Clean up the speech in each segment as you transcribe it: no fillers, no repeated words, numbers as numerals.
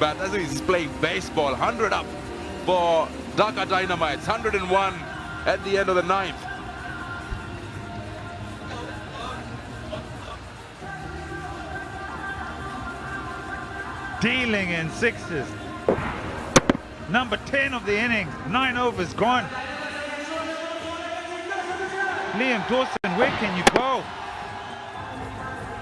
bat. That's why he's playing baseball. 100 up for Dhaka Dynamites. 101 at the end of the ninth. Dealing in sixes. Number 10 of the innings. 9 overs gone. Liam Dawson, where can you go?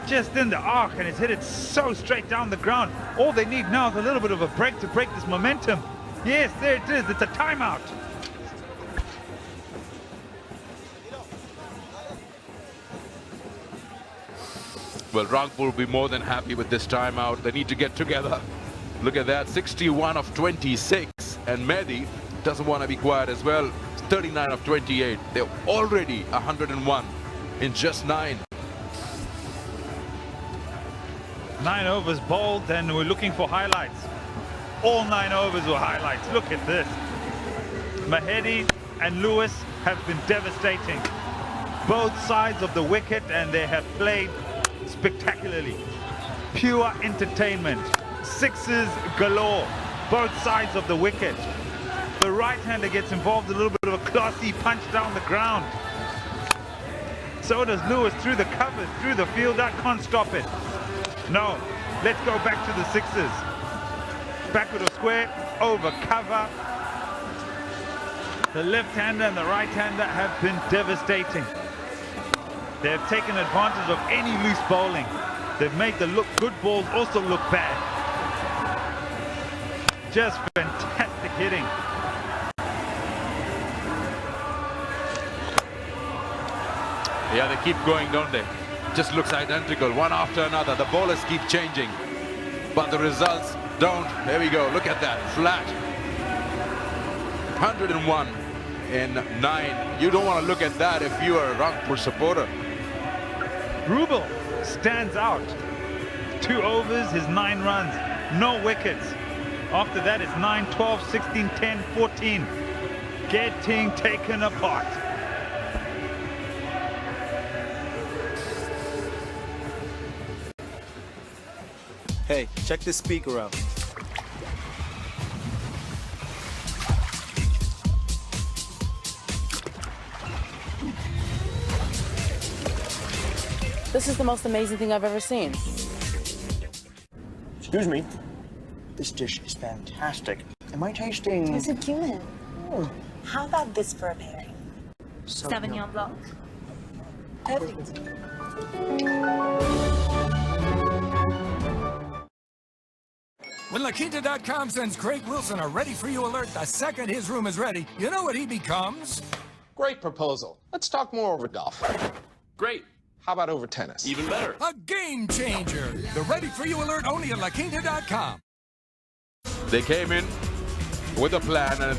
Just in the arc, and it's hit it so straight down the ground. All they need now is a little bit of a break to break this momentum. Yes, there it is. It's a timeout. Well, Rangpur will be more than happy with this timeout. They need to get together. Look at that, 61 of 26. And Mehdi doesn't want to be quiet as well. 39 of 28. They're already 101 in just 9. 9 overs bowled, and we're looking for highlights. All 9 overs were highlights. Look at this. Mahedi and Lewis have been devastating. Both sides of the wicket, and they have played spectacularly. Pure entertainment. Sixes galore. Both sides of the wicket. The right-hander gets involved, a little bit of a classy punch down the ground. So does Lewis through the covers, through the field. That can't stop it. No, let's go back to the sixes. Backward or square, over cover. The left-hander and the right-hander have been devastating. They have taken advantage of any loose bowling. They've made the good balls also look bad. Just fantastic hitting. Yeah, they keep going, don't they? Just looks identical, one after another. The bowlers keep changing, but the results don't. There we go, look at that, flat. 101 in 9. You don't want to look at that if you are a Rangpur supporter. Rubel stands out. 2 overs, his 9 runs, no wickets. After that, it's 9, 12, 16, 10, 14. Getting taken apart. Hey, check this speaker out. This is the most amazing thing I've ever seen. Excuse me. This dish is fantastic. Am I tasting... It's a cumin. Oh. How about this for a pairing? So Sauvignon Blanc. Perfect. When LaQuinta.com sends Craig Wilson a ready-for-you alert the second his room is ready, you know what he becomes? Great proposal. Let's talk more over golf. Great. How about over tennis? Even better. A game changer. The ready-for-you alert only at LaQuinta.com. They came in with a plan and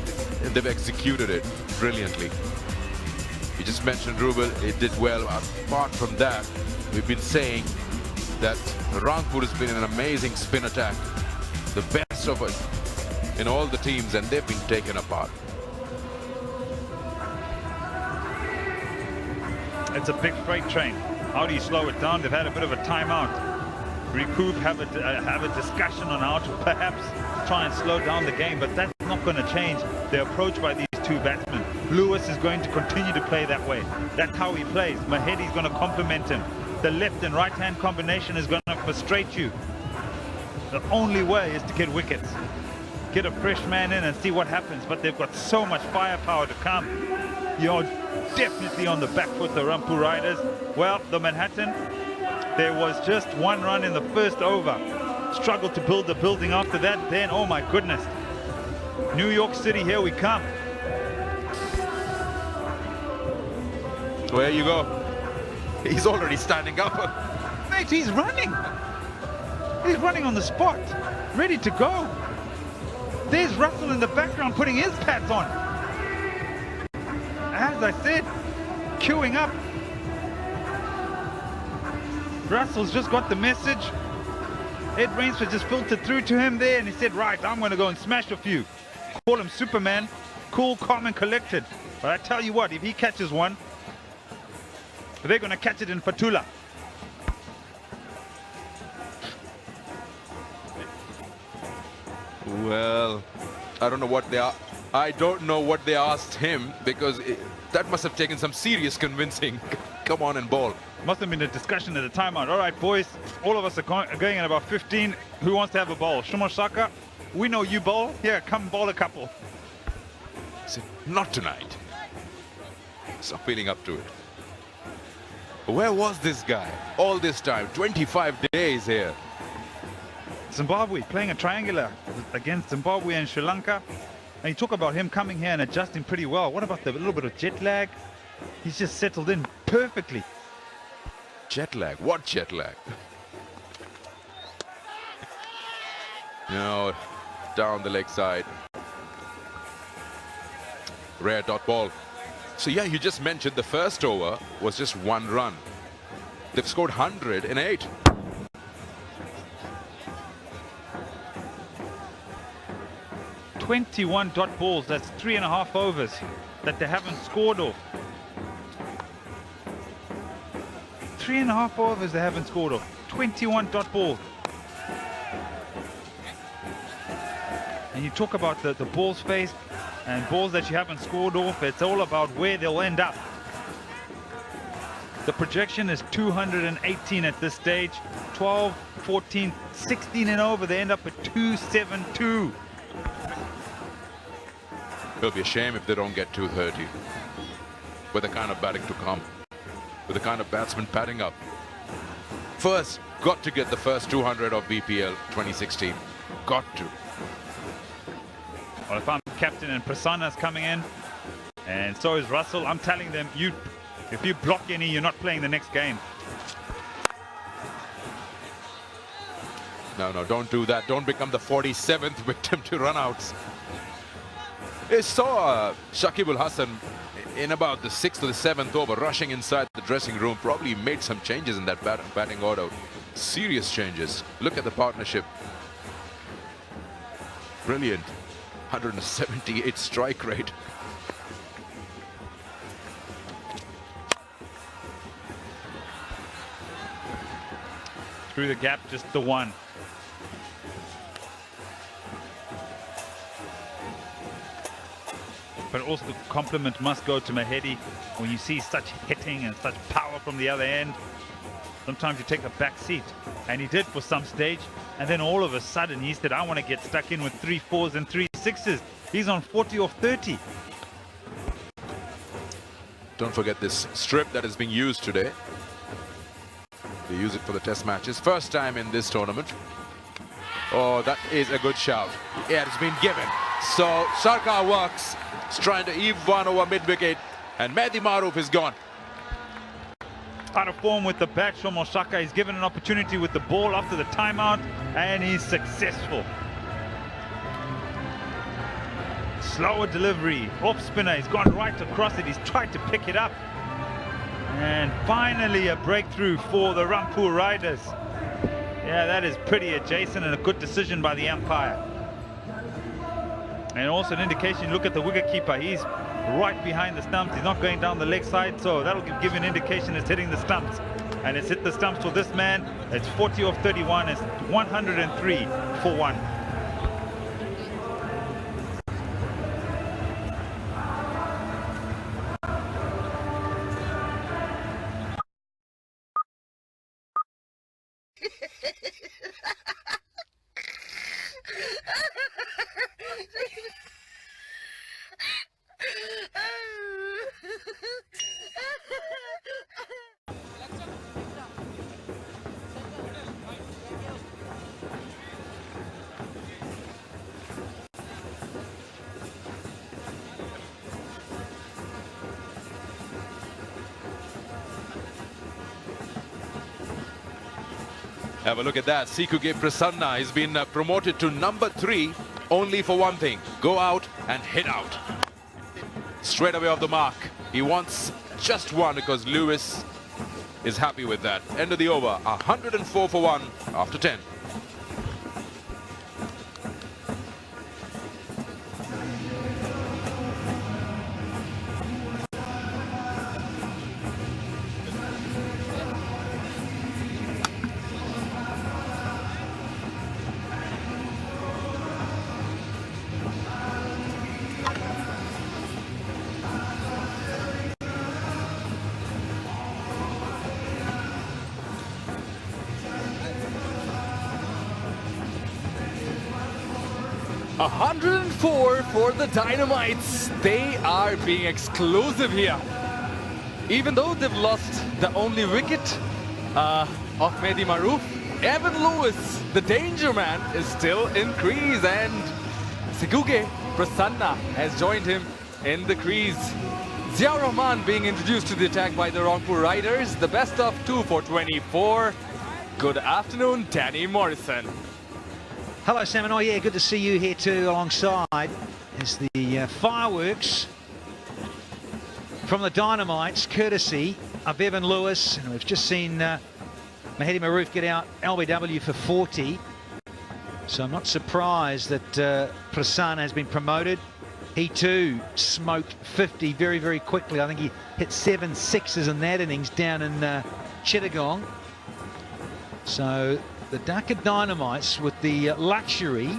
they've executed it brilliantly. You just mentioned Rubel, it did well. Apart from that, we've been saying that Rangpur has been an amazing spin attack. The best of it in all the teams, and they've been taken apart. It's a big freight train. How do you slow it down? They've had a bit of a timeout. Recoup, have a discussion on how to perhaps try and slow down the game, but that's not going to change the approach by these 2 batsmen. Lewis is going to continue to play that way. That's how he plays. Mahedi's going to complement him. The left and right hand combination is going to frustrate you. The only way is to get wickets. Get a fresh man in and see what happens, but they've got so much firepower to come. You're definitely on the back foot, the Rangpur Riders. Well, the Manhattan, there was just 1 run in the first over. Struggled to build the building after that, then oh my goodness. New York City, here we come. Where you go? He's already standing up. Mate, he's running. He's running on the spot, ready to go. There's Russell in the background putting his pads on. As I said, queuing up. Russell's just got the message. Ed Rainsford just filtered through to him there, and he said, right, I'm going to go and smash a few. Call him Superman, cool, calm, and collected. But I tell you what, if he catches one, they're going to catch it in Fatula. Well, I don't know what they are. I don't know what they asked him, because that must have taken some serious convincing. Come on and ball. Must have been a discussion at the timeout. All right, boys, all of us are going in about 15. Who wants to have a bowl? Shumosaka, we know you bowl. Here, come bowl a couple. I said, not tonight. So I'm feeling up to it. Where was this guy all this time? 25 days here. Zimbabwe playing a triangular against Zimbabwe and Sri Lanka. And you talk about him coming here and adjusting pretty well. What about the little bit of jet lag? He's just settled in perfectly. Jet lag? What jet lag? No, down the leg side. Rare dot ball. So yeah, you just mentioned the first over was just 1 run. They've scored 108. .21 dot balls. That's 3.5 overs that they haven't scored off. 3.5 overs they haven't scored off. 21 dot balls. And you talk about the balls faced and balls that you haven't scored off. It's all about where they'll end up. The projection is 218 at this stage. 12, 14, 16 and over. They end up at 272. It'll be a shame if they don't get 230. With the kind of batting to come. With the kind of batsman padding up. First, got to get the first 200 of BPL 2016. Got to. Well, if I'm captain and Prasanna's coming in, and so is Russell, I'm telling them, if you block any, you're not playing the next game. No, don't do that. Don't become the 47th victim to runouts. I saw Shakib al Hasan in about the 6th or the 7th over, rushing inside the dressing room. Probably made some changes in that batting order. Serious changes. Look at the partnership. Brilliant. 178 strike rate. Through the gap, just the one. But also the compliment must go to Mahedi. When you see such hitting and such power from the other end, sometimes you take a back seat. And he did for some stage. And then all of a sudden he said, I want to get stuck in with 3 4s and 3 6s. He's on 40 off 30. Don't forget this strip that is being used today. They use it for the test matches. First time in this tournament. Oh, that is a good shout. Yeah, it's been given. So Sarkar works. He's trying to eve one over mid-wicket. And Mehdi Maroof is gone. Out of form with the bat, Shomosaka. He's given an opportunity with the ball after the timeout. And he's successful. Slower delivery. Off spinner. He's gone right across it. He's tried to pick it up. And finally a breakthrough for the Rangpur Riders. Yeah, that is pretty adjacent and a good decision by the umpire. And also an indication, look at the wicketkeeper. He's right behind the stumps. He's not going down the leg side, so that'll give an indication it's hitting the stumps. And it's hit the stumps for this man. It's 40 off 31. It's 103 for 1. Have a look at that. Sikuge Prasanna has been promoted to number 3 only for one thing. Go out and hit out. Straight away off the mark. He wants just one because Lewis is happy with that. End of the over. 104 for 1 after 10. 104 for the Dynamites. They are being exclusive here. Even though they've lost the only wicket of Mehdi Maroof, Evan Lewis, the danger man, is still in crease, and Seguge Prasanna has joined him in the crease. Ziaur Rahman being introduced to the attack by the Rangpur Riders. The best of 2 for 24. Good afternoon, Danny Morrison. Hello, Sam. Yeah, good to see you here too alongside as the fireworks from the Dynamites, courtesy of Evan Lewis. And we've just seen Mehdi Maroof get out LBW for 40. So I'm not surprised that Prasanna has been promoted. He too smoked 50 very, very quickly. I think he hit 7 sixes in that innings down in Chittagong. So the Dhaka Dynamites with the luxury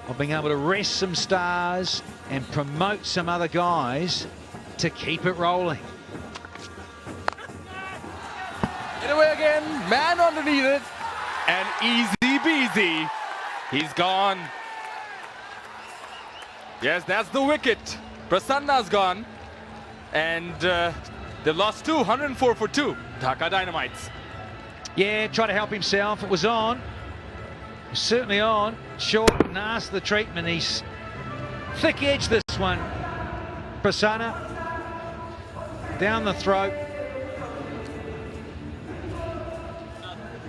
of being able to rest some stars and promote some other guys to keep it rolling. Get away again, man underneath it, and easy peasy. He's gone. Yes, that's the wicket. Prasanna's gone. And they've lost 2, 104 for 2. Dhaka Dynamites. Yeah, try to help himself. It was on. It was certainly on. Short and asked the treatment. He's thick edge this one. Prasanna. Down the throat.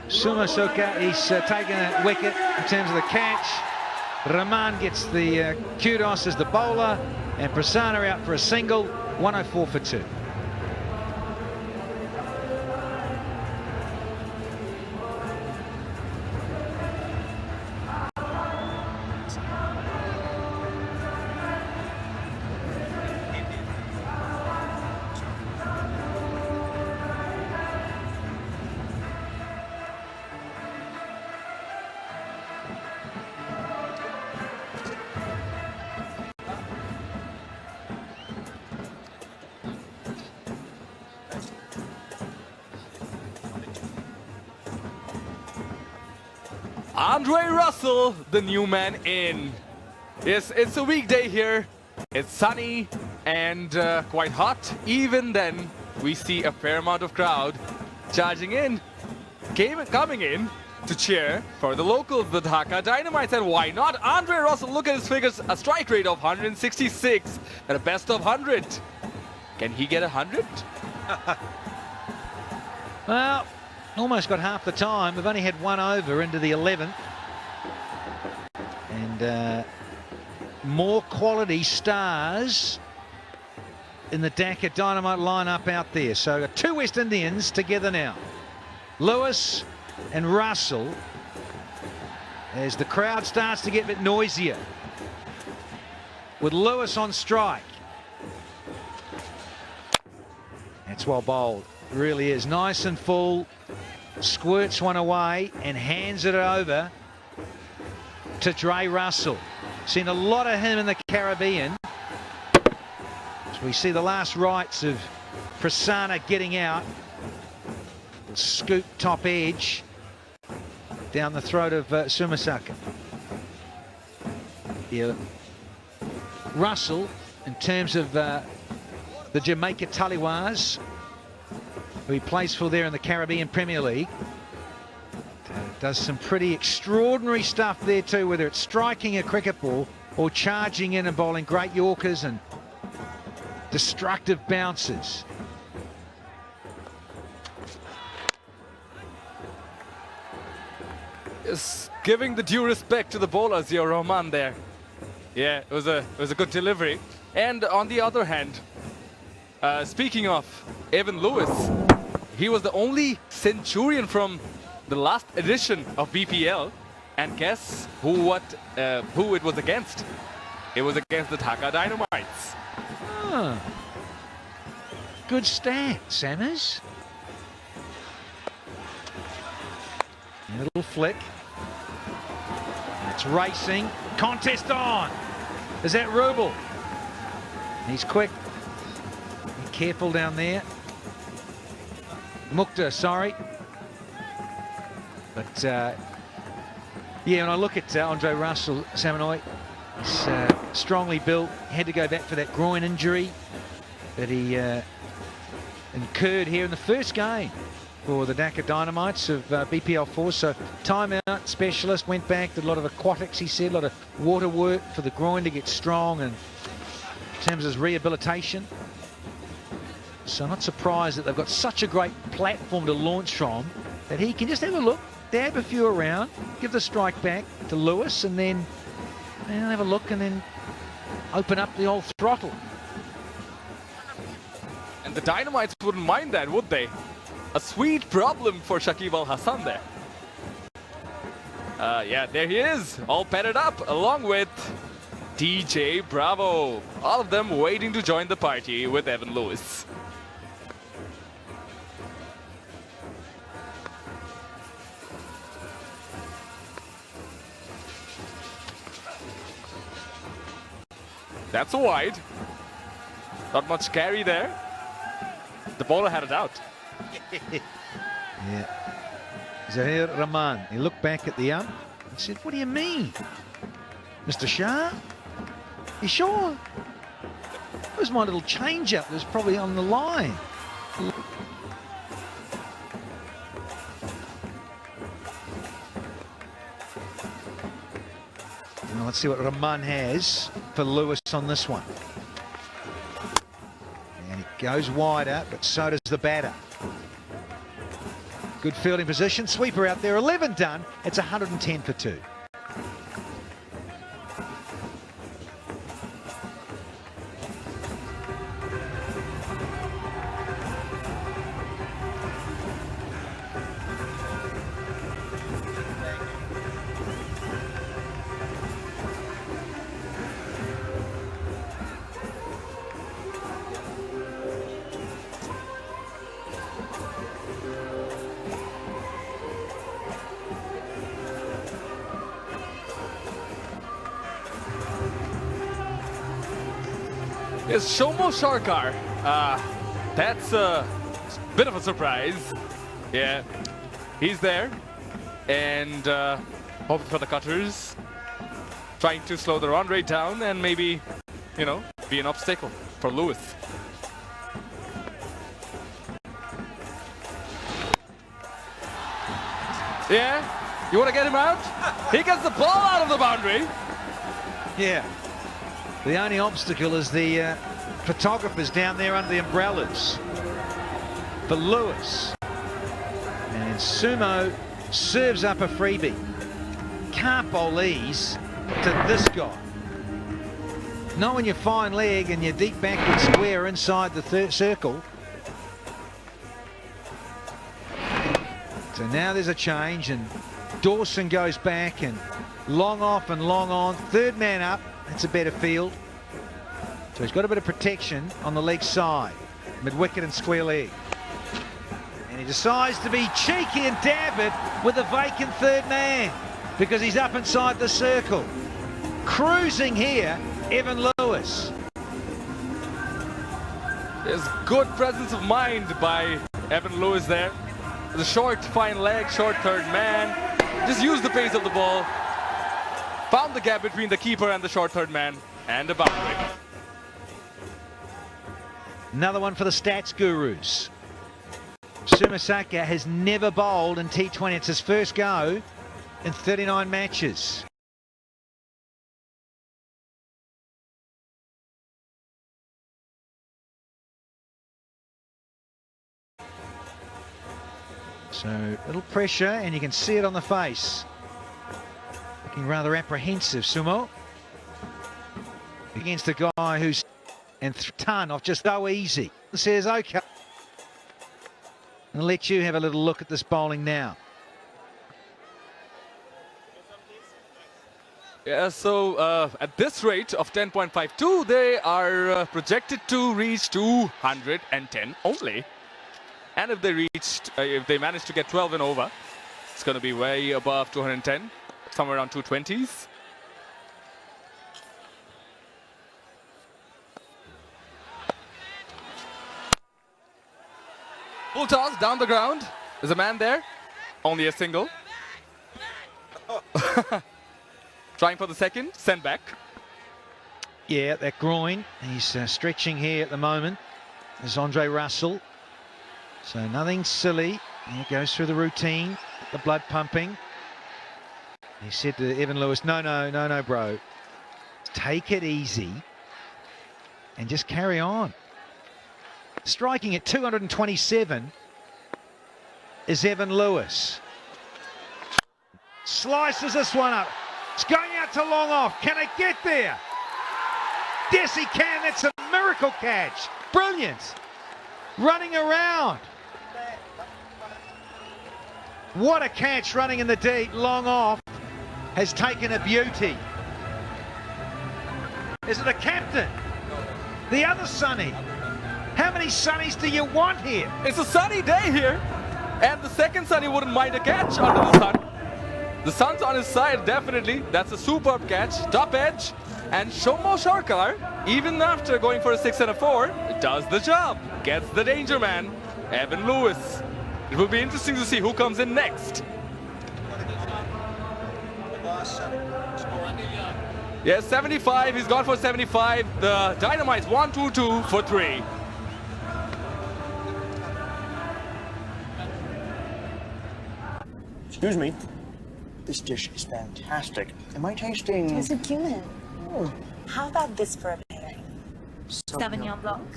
Sumasuka, he's taken a wicket in terms of the catch. Rahman gets the kudos as the bowler, and Prasanna out for a single. 104 for 2. Andre Russell, the new man in. Yes, it's a weekday here. It's sunny and quite hot. Even then, we see a fair amount of crowd charging in, coming in to cheer for the locals, the Dhaka Dynamites. And why not? Andre Russell, look at his figures. A strike rate of 166 and a best of 100. Can he get 100? Well, almost got half the time. We've only had one over into the 11th. And more quality stars in the Dhaka Dynamite lineup out there. So 2 West Indians together now. Lewis and Russell, as the crowd starts to get a bit noisier. With Lewis on strike. That's well bowled. It really is. Nice and full. Squirts one away and hands it over to Dre Russell. Seen a lot of him in the Caribbean. So we see the last rites of Prasanna getting out. Scoop top edge down the throat of Sumasaka. Yeah. Russell, in terms of the Jamaica Taliwars, who he plays for there in the Caribbean Premier League, does some pretty extraordinary stuff there too, whether it's striking a cricket ball or charging in and bowling great Yorkers and destructive bounces. Is giving the due respect to the bowler, Ziaur Rahman there. Yeah, it was a good delivery. And on the other hand, speaking of Evan Lewis, he was the only centurion from the last edition of BPL, and guess who it was against? It was against the Dhaka Dynamites. Oh. Good stat, Sammers. A little flick. It's racing. Contest on. Is that Rubel? He's quick. Be careful down there. Mukta, sorry. But yeah, when I look at Andre Russell, Samanoy, He's strongly built, had to go back for that groin injury that he incurred here in the first game for the Dhaka Dynamites of BPL 4. So timeout specialist, went back, did a lot of aquatics, he said, a lot of water work for the groin to get strong and in terms of his rehabilitation. So I'm not surprised that they've got such a great platform to launch from, that he can just have a look, dab a few around, give the strike back to Lewis, and then have a look and then open up the old throttle. And the Dynamites wouldn't mind that, would they? A sweet problem for Shakib Al Hassan there. Yeah, there he is, all padded up, along with DJ Bravo. All of them waiting to join the party with Evan Lewis. That's a wide. Not much carry there. The bowler had it out. Yeah. Zahir Rahman, he looked back at the ump and said, "What do you mean, Mr. Shah? You sure? It was my little change-up that was probably on the line." Now let's see what Rahman has for Lewis on this one. And he goes wider, but so does the batter. Good fielding position, sweeper out there, 11 done. It's 110 for 2. Is Shomo Sharkar. That's a bit of a surprise. Yeah, he's there. And hoping for the cutters. Trying to slow the run rate down and maybe, you know, be an obstacle for Lewis. Yeah, you want to get him out? He gets the ball out of the boundary. Yeah. The only obstacle is the photographers down there under the umbrellas for Lewis. And Sumo serves up a freebie. Can't bowl ease to this guy. Not when you're fine leg and you're deep backward square inside the third circle. So now there's a change and Dawson goes back and long off and long on. Third man up. That's a better field. So he's got a bit of protection on the leg side, mid-wicket and square leg. And he decides to be cheeky and dab it with a vacant third man because he's up inside the circle. Cruising here, Evan Lewis. There's good presence of mind by Evan Lewis there. The short, fine leg, short third man. Just used the pace of the ball. Found the gap between the keeper and the short third man, and a boundary. Another one for the stats gurus. Sumisaka has never bowled in T20. It's his first go in 39 matches. So a little pressure, and you can see it on the face. Looking rather apprehensive, Sumo. Against a guy who's ton off just so easy. Says, okay. I'll let you have a little look at this bowling now. Yeah, so at this rate of 10.52, they are projected to reach 210 only. And if they manage to get 12 and over, it's going to be way above 210, somewhere around 220s. Full toss down the ground. There's a man there. Only a single. Trying for the second. Send back. Yeah, that groin. He's stretching here at the moment. There's Andre Russell. So nothing silly. He goes through the routine, the blood pumping. He said to Evan Lewis, no, bro. Take it easy and just carry on. Striking at 227 is Evan Lewis. Slices this one up. It's going out to long off. Can it get there? Yes, he can. That's a miracle catch. Brilliant. Running around. What a catch, running in the deep, long off. Has taken a beauty. Is it the captain? The other Sonny? How many Sonnies do you want here? It's a sunny day here, and the second Sonny wouldn't mind a catch under the sun. The sun's on his side, definitely. That's a superb catch. Top edge. And Shomo Sharkar, even after going for a 6 and a 4, does the job. Gets the danger man, Evan Lewis. It will be interesting to see who comes in next. Yes, 75. He's gone for 75. The Dynamites 1-2-2 for 3. Excuse me. This dish is fantastic. Am I tasting... It's a cumin. Oh, How about this for a pairing? so Sauvignon Blanc.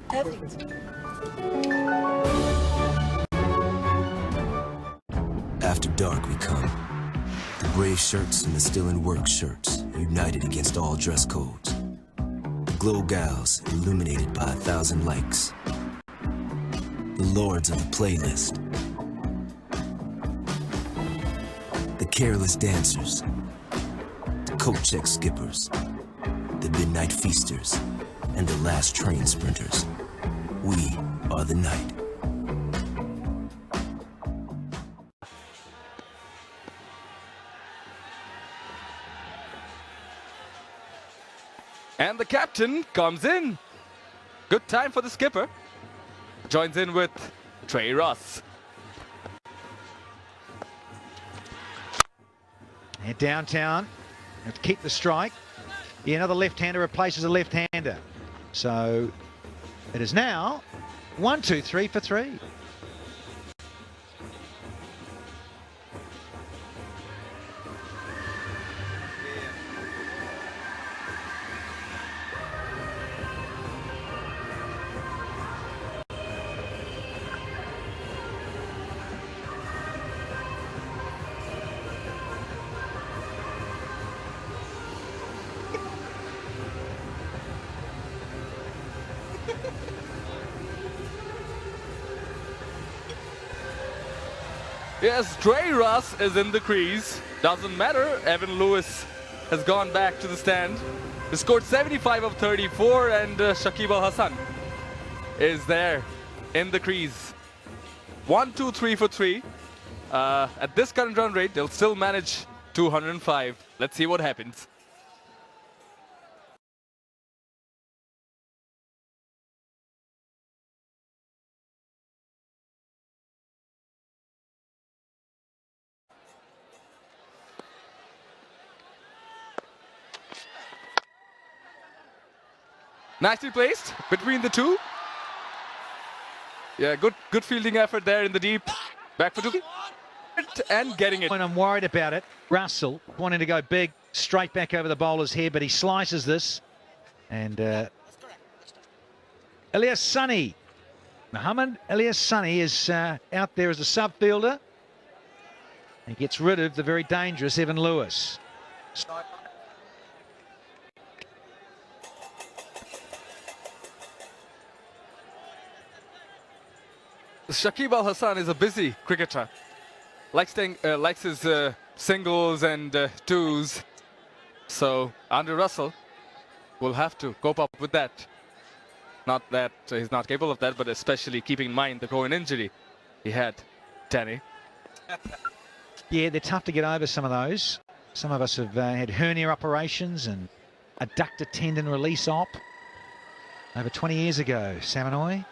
Perfect. After dark we come. The brave shirts and the still in work shirts, united against all dress codes. The glow gals, illuminated by 1,000 likes. The lords of the playlist. The careless dancers. The coat check skippers. The midnight feasters. And the last train sprinters. We are the night. And the captain comes in. Good time for the skipper. Joins in with Trey Ross. And downtown, have to keep the strike. Yeah, another left-hander replaces a left-hander. So it is now 1-2-3 for 3. Yes, Trey Ross is in the crease. Doesn't matter. Evan Lewis has gone back to the stand. He scored 75 of 34, and Shakib Al Hassan is there in the crease. 1-2-3 for 3. At this current run rate, they'll still manage 205. Let's see what happens. Nicely placed between the two. Yeah, good fielding effort there in the deep. Back for Duki. And getting it. When I'm worried about it, Russell wanting to go big, straight back over the bowler's head, but he slices this. And Elias Sunny. Muhammad Elias Sunny is out there as a sub fielder. He gets rid of the very dangerous Evan Lewis. Shakib Al Hassan is a busy cricketer. Likes his singles and twos. So Andre Russell will have to cope up with that. Not that he's not capable of that, but especially keeping in mind the groin injury he had, Danny. Yeah, they're tough to get over, some of those. Some of us have had hernia operations and adductor tendon release op over 20 years ago. Samanoy.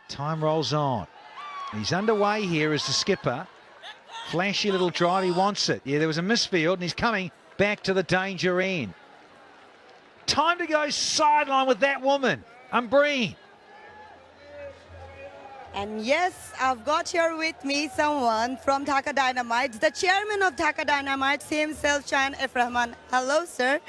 Time rolls on. He's underway here as the skipper. Flashy little drive, he wants it. Yeah, there was a misfield and he's coming back to the danger end. Time to go sideline with that woman, Umbreen. And yes, I've got here with me someone from Dhaka Dynamites, the chairman of Dhaka Dynamites himself, Chayan F. Rahman. Hello, sir.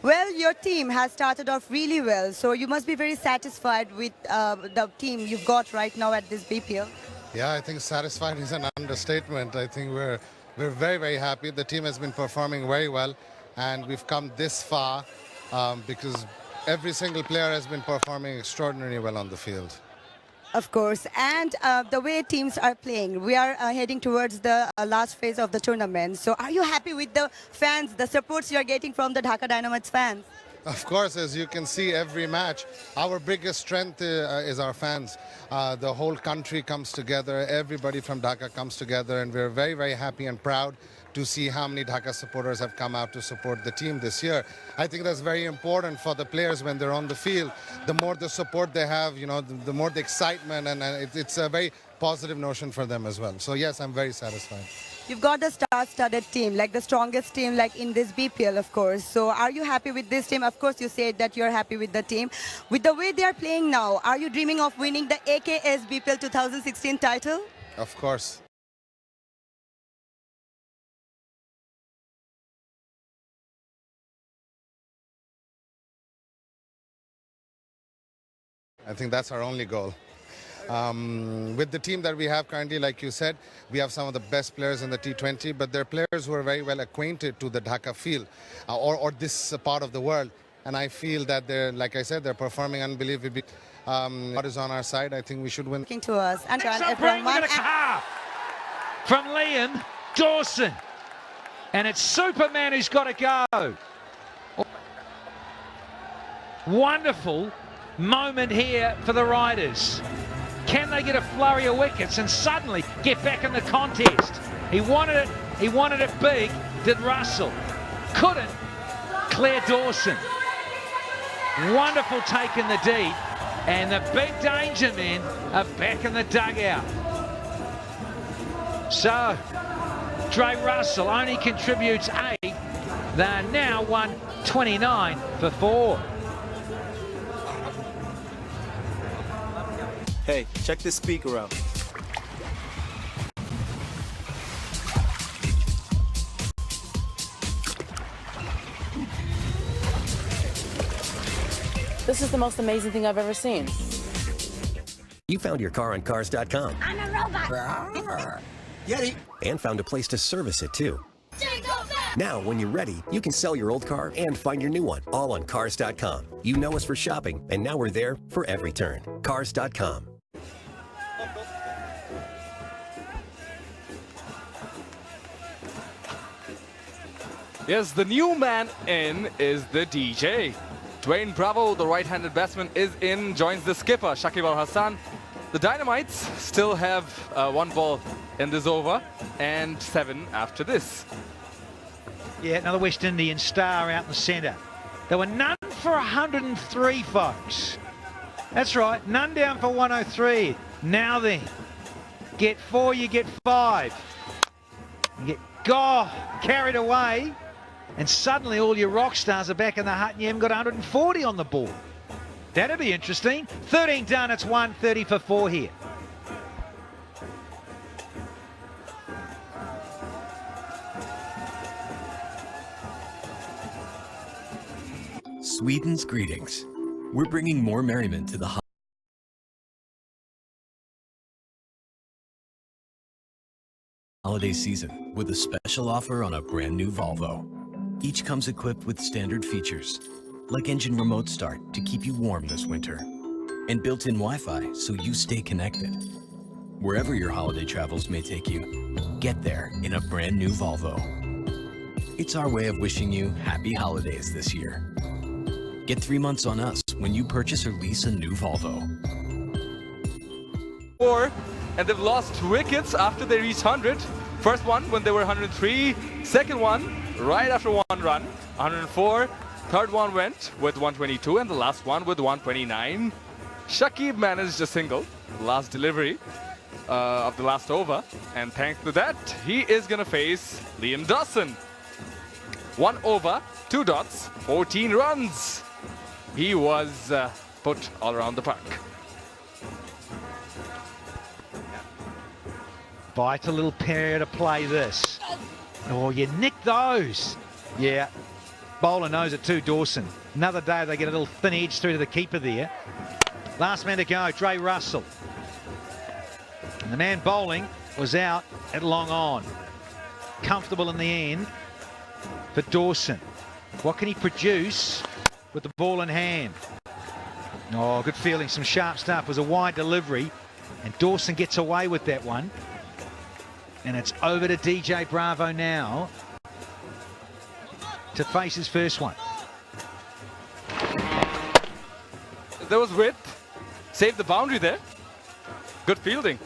Well, your team has started off really well, so you must be very satisfied with the team you've got right now at this BPL. Yeah, I think satisfied is an understatement. I think we're very, very happy. The team has been performing very well, and we've come this far because every single player has been performing extraordinarily well on the field. Of course, and the way teams are playing, we are heading towards the last phase of the tournament. So are you happy with the fans, the supports you're getting from the Dhaka Dynamites fans? Of course, as you can see every match, our biggest strength is our fans. The whole country comes together, everybody from Dhaka comes together, and we're very, very happy and proud to see how many Dhaka supporters have come out to support the team this year. I think that's very important for the players when they're on the field. The more the support they have, you know, the more the excitement, and it's a very positive notion for them as well. So yes, I'm very satisfied. You've got the star-studded team, like the strongest team like in this BPL, of course. So are you happy with this team? Of course, you said that you're happy with the team. With the way they are playing now, are you dreaming of winning the AKS BPL 2016 title? Of course. I think that's our only goal. With the team that we have currently, like you said, we have some of the best players in the T20, but they're players who are very well acquainted to the Dhaka field or this part of the world. And I feel that they're, like I said, they're performing unbelievably. What is on our side, I think we should win. To us. And from Liam Dawson. And it's Superman who's got to go. Wonderful moment here for the Riders. Can they get a flurry of wickets and suddenly get back in the contest? He wanted it big, did Russell. Couldn't. Claire Dawson. Wonderful take in the deep. And the big danger men are back in the dugout. So, Dre Russell only contributes 8. They're now 129 for 4. Hey, check this speaker out. This is the most amazing thing I've ever seen. You found your car on Cars.com. I'm a robot. Yeti. And found a place to service it, too. Now, when you're ready, you can sell your old car and find your new one, all on Cars.com. You know us for shopping, and now we're there for every turn. Cars.com. Yes, the new man in is the DJ. Dwayne Bravo, the right-handed batsman, is in, joins the skipper, Shakib Al Hassan. The Dynamites still have 1 ball in this over and 7 after this. Yeah, another West Indian star out in the centre. There were none for 103, folks. That's right, none down for 103. Now then, get 4, you get 5. You get carried away. And suddenly all your rock stars are back in the hut and you haven't got 140 on the board. That'd be interesting. 13 done, it's 130 for 4 here. Sweden's greetings. We're bringing more merriment to the holiday season with a special offer on a brand new Volvo. Each comes equipped with standard features, like engine remote start to keep you warm this winter, and built-in Wi-Fi so you stay connected. Wherever your holiday travels may take you, get there in a brand new Volvo. It's our way of wishing you happy holidays this year. Get 3 months on us when you purchase or lease a new Volvo. 4, and they've lost wickets after they reached 100. First one when they were 103, second one right after 1 run, 104. Third one went with 122 and the last one with 129. Shakib managed a single, last delivery of the last over, and thanks to that, he is going to face Liam Dawson. 1 over, 2 dots, 14 runs. he was put all around the park. Vital little pair to play this. Oh, you nicked those. Yeah, bowler knows it too, Dawson. Another day they get a little thin edge through to the keeper there. Last man to go, Dre Russell. And the man bowling was out at long on. Comfortable in the end for Dawson. What can he produce with the ball in hand? Oh, good feeling, some sharp stuff. It was a wide delivery, and Dawson gets away with that one. And it's over to DJ Bravo now to face his first one. There was width. Saved the boundary there. Good fielding.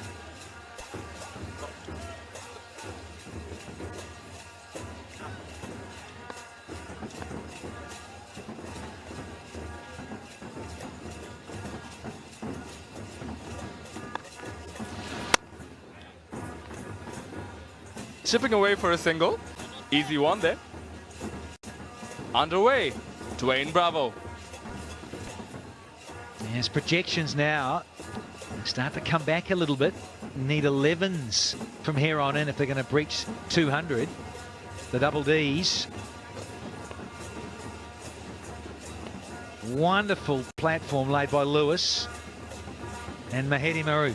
Chipping away for a single. Easy one there. Underway. Dwayne Bravo. His projections now start to come back a little bit. Need 11s from here on in if they're going to breach 200. The double Ds. Wonderful platform laid by Lewis and Mahedi Maroof.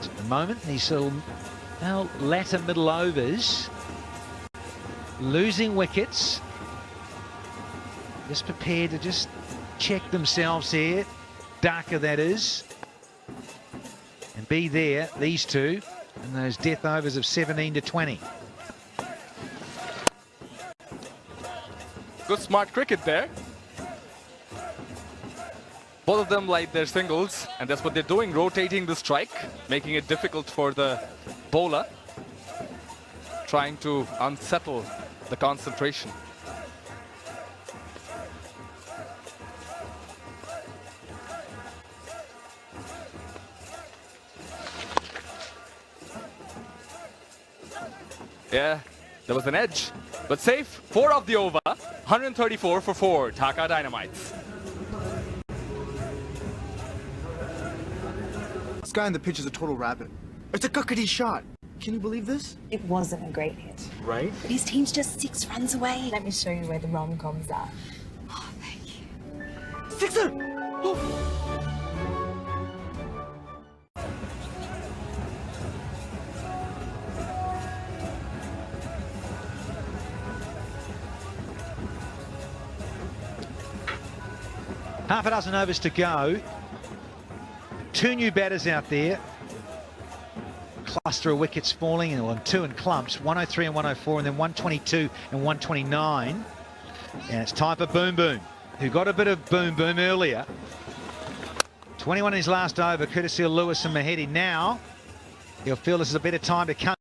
At the moment, these little latter middle overs, losing wickets. Just prepared to just check themselves here. Dhaka, that is. And be there, these two, and those death overs of 17 to 20. Good smart cricket there. Both of them like their singles, and that's what they're doing, rotating the strike, making it difficult for the bowler, trying to unsettle the concentration. Yeah, there was an edge, but safe. 4 of the over, 134 for 4, Dhaka Dynamites. This guy on the pitch is a total rabbit. It's a cuckety shot. Can you believe this? It wasn't a great hit. Right? But his team's just 6 runs away. Let me show you where the rom-coms are. Oh, thank you. Sixer! Oh. Half a dozen overs to go. 2 new batters out there. Cluster of wickets falling, and 2 in clumps, 103 and 104, and then 122 and 129. And it's time for Boom Boom, who got a bit of Boom Boom earlier. 21 in his last over, courtesy of Lewis and Mahedi. Now, he'll feel this is a better time to come